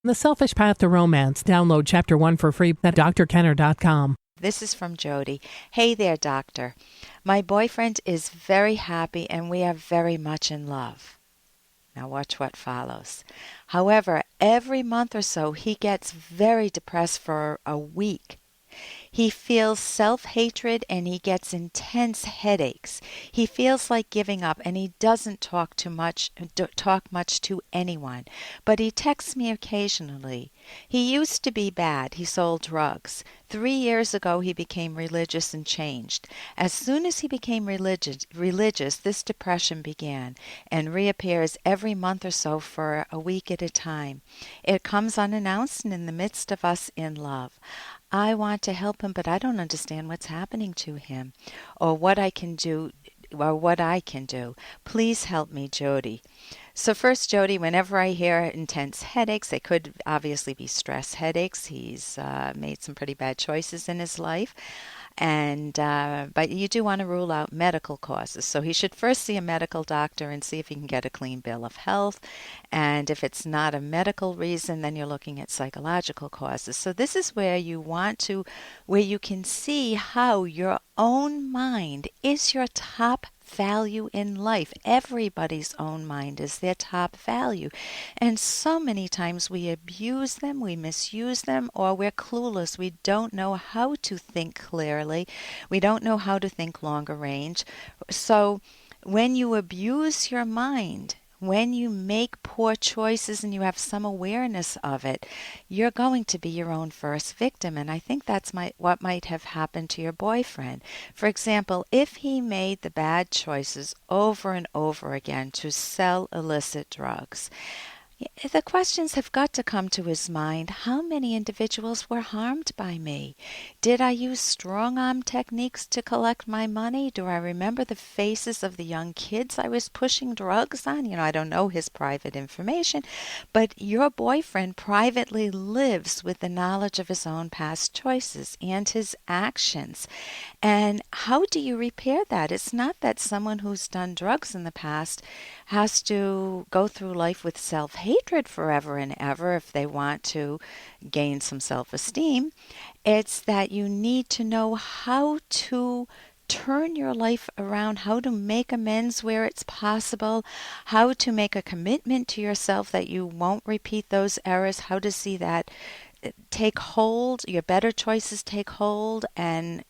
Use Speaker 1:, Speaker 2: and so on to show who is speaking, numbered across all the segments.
Speaker 1: The Selfish Path to Romance. Download Chapter 1 for free at drkenner.com.
Speaker 2: This is from Jody. Hey there, doctor. My boyfriend is very happy and we are very much in love. Now watch what follows. However, every month or so he gets very depressed for a week. He feels self-hatred and he gets intense headaches. He feels like giving up and he doesn't talk much to anyone. But he texts me occasionally. He used to be bad. He sold drugs. 3 years ago he became religious and changed. As soon as he became religious, this depression began and reappears every month or so for a week at a time. It comes unannounced and in the midst of us in love. I want to help him, but I don't understand what's happening to him or what I can do. Please help me, Jody. So first, Jody, whenever I hear intense headaches, they could obviously be stress headaches. He's made some pretty bad choices in his life. But you do want to rule out medical causes. So he should first see a medical doctor and see if he can get a clean bill of health. And if it's not a medical reason, then you're looking at psychological causes. So this is where you can see how your own mind is your top value in life. Everybody's own mind is their top value. And so many times we abuse them, we misuse them, or we're clueless. We don't know how to think clearly. We don't know how to think longer range. So when you abuse your mind, when you make poor choices and you have some awareness of it, you're going to be your own first victim. And I think that's what might have happened to your boyfriend. For example, if he made the bad choices over and over again to sell illicit drugs, the questions have got to come to his mind. How many individuals were harmed by me? Did I use strong-arm techniques to collect my money? Do I remember the faces of the young kids I was pushing drugs on? I don't know his private information, but your boyfriend privately lives with the knowledge of his own past choices and his actions. And how do you repair that? It's not that someone who's done drugs in the past has to go through life with self-hatred forever and ever if they want to gain some self-esteem. It's that you need to know how to turn your life around, how to make amends where it's possible, how to make a commitment to yourself that you won't repeat those errors, how to see that take hold, your better choices take hold and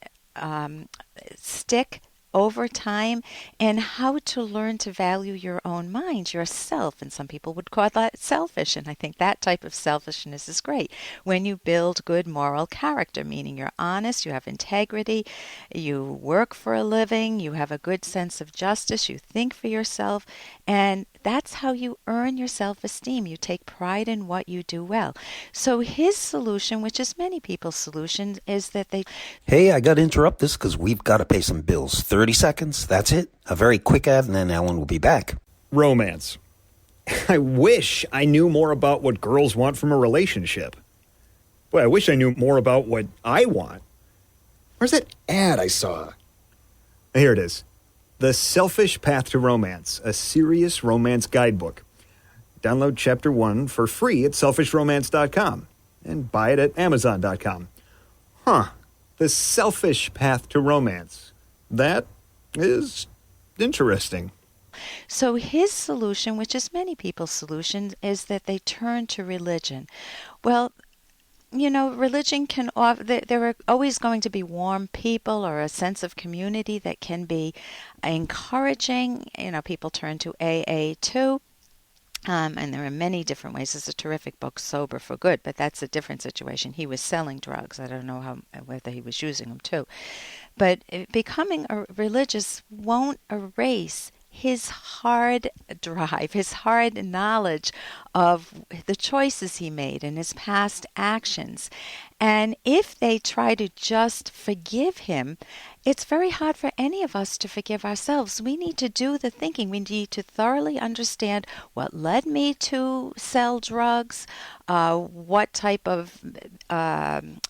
Speaker 2: stick over time, and how to learn to value your own mind, yourself. And some people would call that selfish, and I think that type of selfishness is great. When you build good moral character, meaning you're honest, you have integrity, you work for a living, you have a good sense of justice, you think for yourself, and that's how you earn your self-esteem. You take pride in what you do well. So his solution, which is many people's solution, is that they...
Speaker 3: Hey, I got to interrupt this because we've got to pay some bills. 30 seconds, that's it. A very quick ad, and then Ellen will be back.
Speaker 4: Romance. I wish I knew more about what girls want from a relationship. Boy, I wish I knew more about what I want. Where's that ad I saw? Here it is. The Selfish Path to Romance, a serious romance guidebook. Download Chapter 1 for free at selfishromance.com and buy it at amazon.com. The Selfish Path to Romance. That is interesting.
Speaker 2: So his solution, which is many people's solution, is that they turn to religion. Well, religion can there are always going to be warm people or a sense of community that can be encouraging. People turn to AA too. And there are many different ways. It's a terrific book, Sober for Good, but that's a different situation. He was selling drugs. I don't know whether he was using them too. But becoming a religious won't erase his hard drive, his hard knowledge of the choices he made and his past actions. And if they try to just forgive him, it's very hard for any of us to forgive ourselves. We need to do the thinking. We need to thoroughly understand what led me to sell drugs, what type of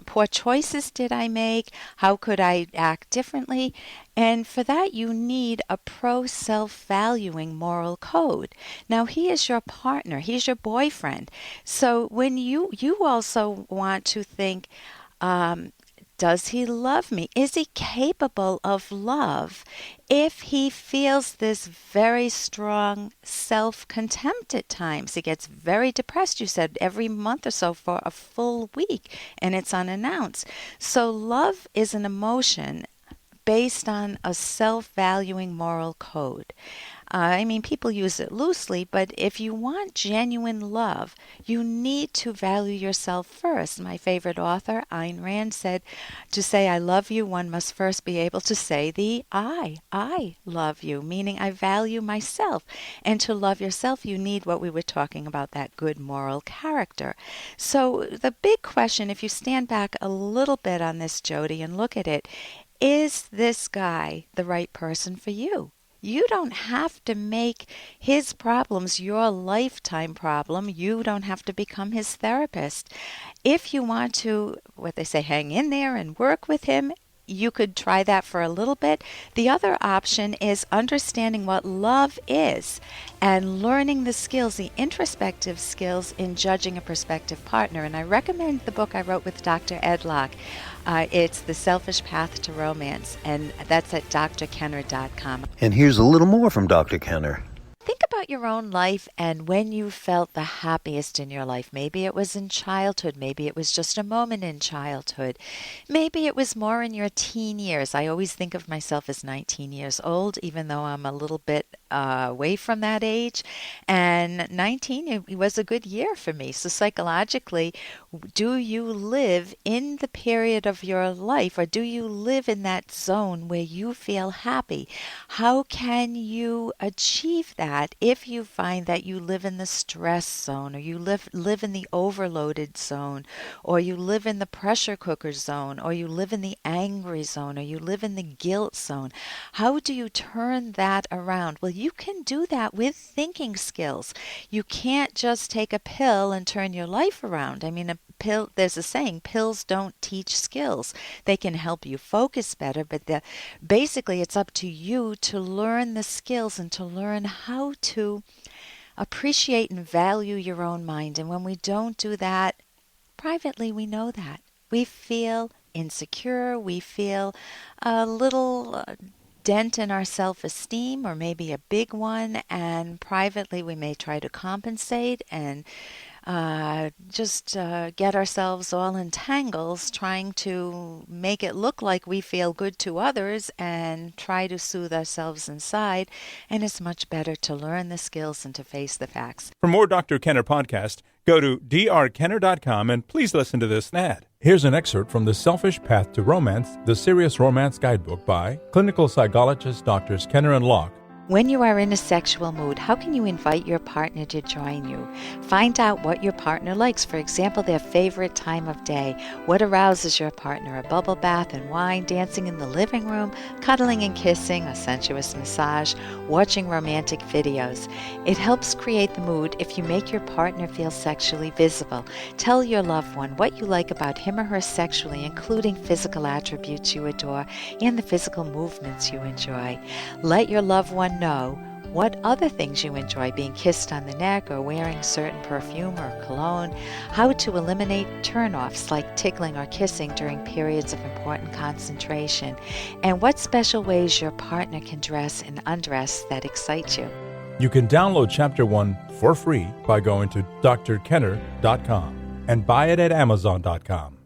Speaker 2: poor choices did I make, how could I act differently. And for that, you need a pro-self-valuing moral code. Now, he is your partner. He's your boyfriend. So when you also want to think, does he love me? Is he capable of love? If he feels this very strong self-contempt at times, he gets very depressed, you said, every month or so for a full week, and it's unannounced. So love is an emotion based on a self-valuing moral code. People use it loosely, but if you want genuine love, you need to value yourself first. My favorite author, Ayn Rand, said, to say I love you, one must first be able to say the I love you, meaning I value myself. And to love yourself, you need what we were talking about, that good moral character. So the big question, if you stand back a little bit on this, Jody, and look at it, is this guy the right person for you? You don't have to make his problems your lifetime problem. You don't have to become his therapist. If you want to, what they say, hang in there and work with him, you could try that for a little bit. The other option is understanding what love is and learning the skills, the introspective skills in judging a prospective partner. And I recommend the book I wrote with Dr. Headach. It's The Selfish Path to Romance, and that's at drkenner.com.
Speaker 3: And here's a little more from Dr. Kenner.
Speaker 2: Think about your own life and when you felt the happiest in your life. Maybe it was in childhood. Maybe it was just a moment in childhood. Maybe it was more in your teen years. I always think of myself as 19 years old, even though I'm a little bit away from that age. And 19 it was a good year for me. So psychologically, do you live in the period of your life, or do you live in that zone where you feel happy? How can you achieve that if you find that you live in the stress zone, or you live in the overloaded zone, or you live in the pressure cooker zone, or you live in the angry zone, or you live in the guilt zone? How do you turn that around? Well, you can do that with thinking skills. You can't just take a pill and turn your life around. There's a saying, pills don't teach skills. They can help you focus better, but basically it's up to you to learn the skills and to learn how to appreciate and value your own mind. And when we don't do that, privately we know that. We feel insecure, we feel a little dent in our self-esteem, or maybe a big one, and privately we may try to compensate and just get ourselves all in tangles trying to make it look like we feel good to others and try to soothe ourselves inside. And it's much better to learn the skills and to face the facts.
Speaker 5: For more Dr. Kenner podcast, go to drkenner.com and please listen to this ad. Here's an excerpt from The Selfish Path to Romance, the Serious Romance Guidebook by clinical psychologists Drs. Kenner and Locke.
Speaker 2: When you are in a sexual mood, how can you invite your partner to join you? Find out what your partner likes. For example, their favorite time of day. What arouses your partner? A bubble bath and wine, dancing in the living room, cuddling and kissing, a sensuous massage, watching romantic videos. It helps create the mood if you make your partner feel sexually visible. Tell your loved one what you like about him or her sexually, including physical attributes you adore and the physical movements you enjoy. Let your loved one know what other things you enjoy, being kissed on the neck or wearing certain perfume or cologne, how to eliminate turn-offs like tickling or kissing during periods of important concentration, and what special ways your partner can dress and undress that excite you.
Speaker 5: You can download Chapter 1 for free by going to drkenner.com and buy it at amazon.com.